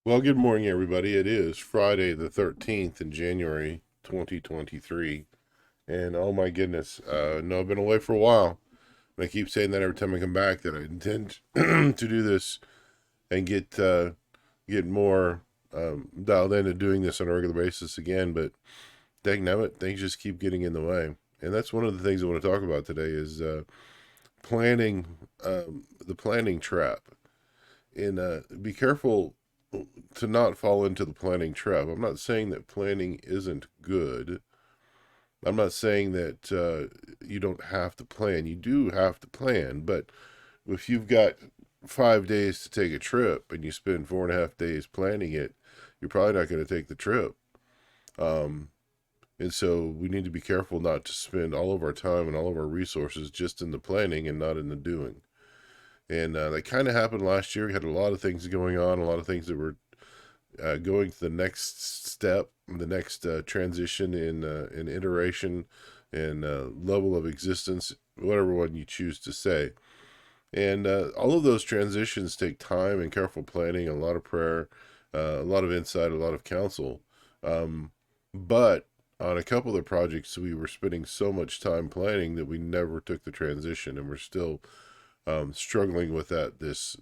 Well, good morning, everybody. It is Friday the 13th in January 2023. And oh my goodness, no, I've been away for a while. And I keep saying that every time I come back that I intend to do this and get more dialed into doing this on a regular basis again. But dang nabbit, things just keep getting in the way. And that's one of the things I want to talk about today is planning, the planning trap. And be careful to not fall into the planning trap. I'm not saying that planning isn't good. I'm not saying that you don't have to plan. You do have to plan, but if you've got 5 days to take a trip and you spend 4.5 days planning it, you're probably not going to take the trip. Um, and so we need to be careful not to spend all of our time and all of our resources just in the planning and not in the doing. And that kind of happened last year. We had a lot of things going on, a lot of things that were going to the next step, the next transition in iteration and level of existence, whatever one you choose to say. And all of those transitions take time and careful planning, a lot of prayer, a lot of insight, a lot of counsel. But on a couple of the projects, we were spending so much time planning that we never took the transition, and we're still struggling with that this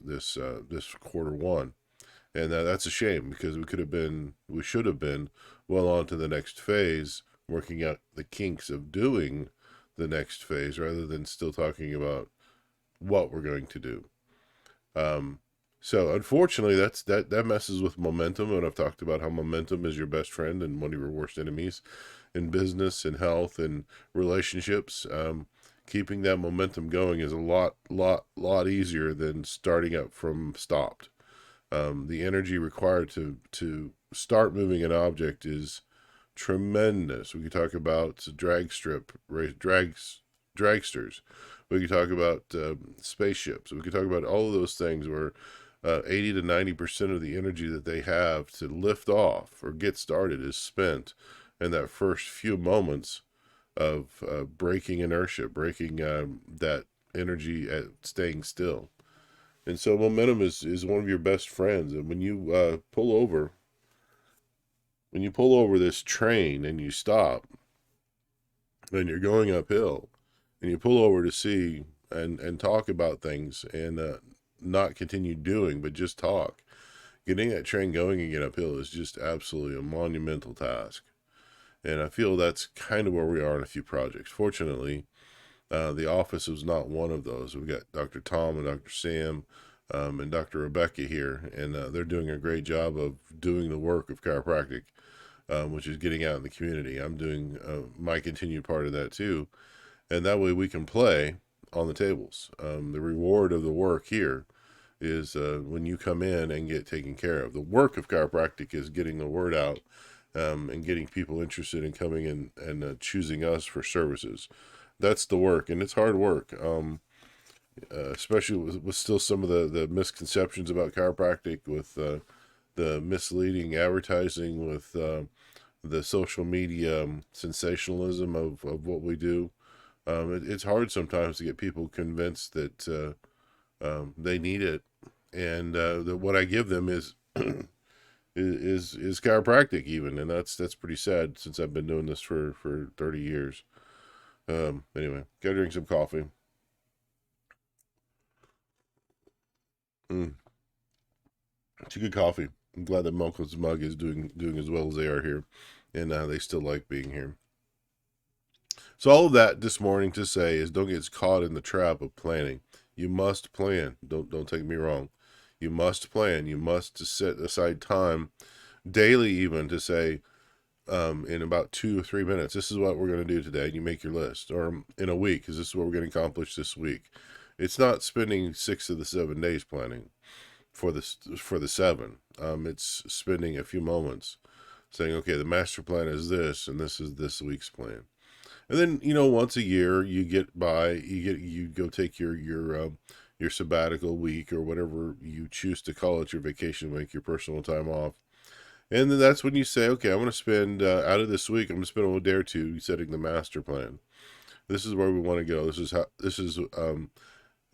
quarter one. And that's a shame because we should have been well on to the next phase, working out the kinks of doing the next phase rather than still talking about what we're going to do. Um, so unfortunately, that messes with momentum, and I've talked about how momentum is your best friend and one of your worst enemies in business and health and relationships. Keeping that momentum going is a lot easier than starting up from stopped. The energy required to start moving an object is tremendous. We could talk about dragsters. We could talk about spaceships. We could talk about all of those things where 80 to 90% of the energy that they have to lift off or get started is spent in that first few moments of breaking inertia, breaking that energy at staying still. And so momentum is one of your best friends. And when you pull over this train and you stop and you're going uphill and you pull over to see and talk about things and not continue doing, but just talk, getting that train going again uphill is just absolutely a monumental task. And I feel that's kind of where we are in a few projects. Fortunately, the office was not one of those. We've got Dr. Tom and Dr. Sam and Dr. Rebecca here, and they're doing a great job of doing the work of chiropractic, which is getting out in the community. I'm doing my continued part of that too, and that way we can play on the tables. The reward of the work here is when you come in and get taken care of. The work of chiropractic is getting the word out and getting people interested in coming in and choosing us for services. That's the work, and it's hard work. Especially with still some of the misconceptions about chiropractic, with the misleading advertising, with the social media sensationalism of what we do. It's hard sometimes to get people convinced that they need it, and that what I give them is is chiropractic even, and that's pretty sad since I've been doing this for 30 years. Anyway, gotta drink some coffee. Mm. It's a good coffee. I'm glad that Malcolm's mug is doing as well as they are here, and they still like being here. So all of that this morning to say is don't get caught in the trap of planning. You must plan. Don't take me wrong. You must plan. You must set aside time daily, even to say in about 2 or 3 minutes, this is what we're going to do today. And you make your list, or in a week, because this is what we're going to accomplish this week. It's not spending 6 of the 7 days planning for the seven. It's spending a few moments saying, okay, the master plan is this, and this is this week's plan. And then once a year you get by, you go take your sabbatical week or whatever you choose to call it, your vacation week, your personal time off. And then that's when you say, okay, I'm going to spend out of this week, I'm going to spend a day or two setting the master plan. This is where we want to go. This is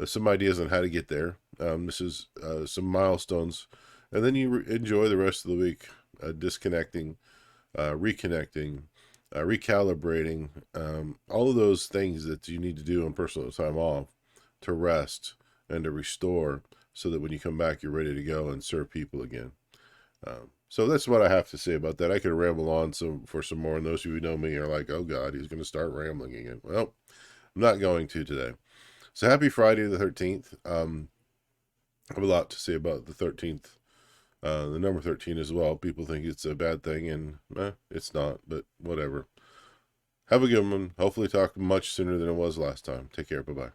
some ideas on how to get there. This is some milestones and then you enjoy the rest of the week, disconnecting, reconnecting, recalibrating, all of those things that you need to do on personal time off to rest and to restore so that when you come back, you're ready to go and serve people again. So that's what I have to say about that. I could ramble on for some more, and those of you who know me are like, oh God, he's going to start rambling again. Well, I'm not going to today. So happy Friday the 13th. I have a lot to say about the 13th, the number 13 as well. People think it's a bad thing, and it's not, but whatever. Have a good one. Hopefully talk much sooner than it was last time. Take care. Bye-bye.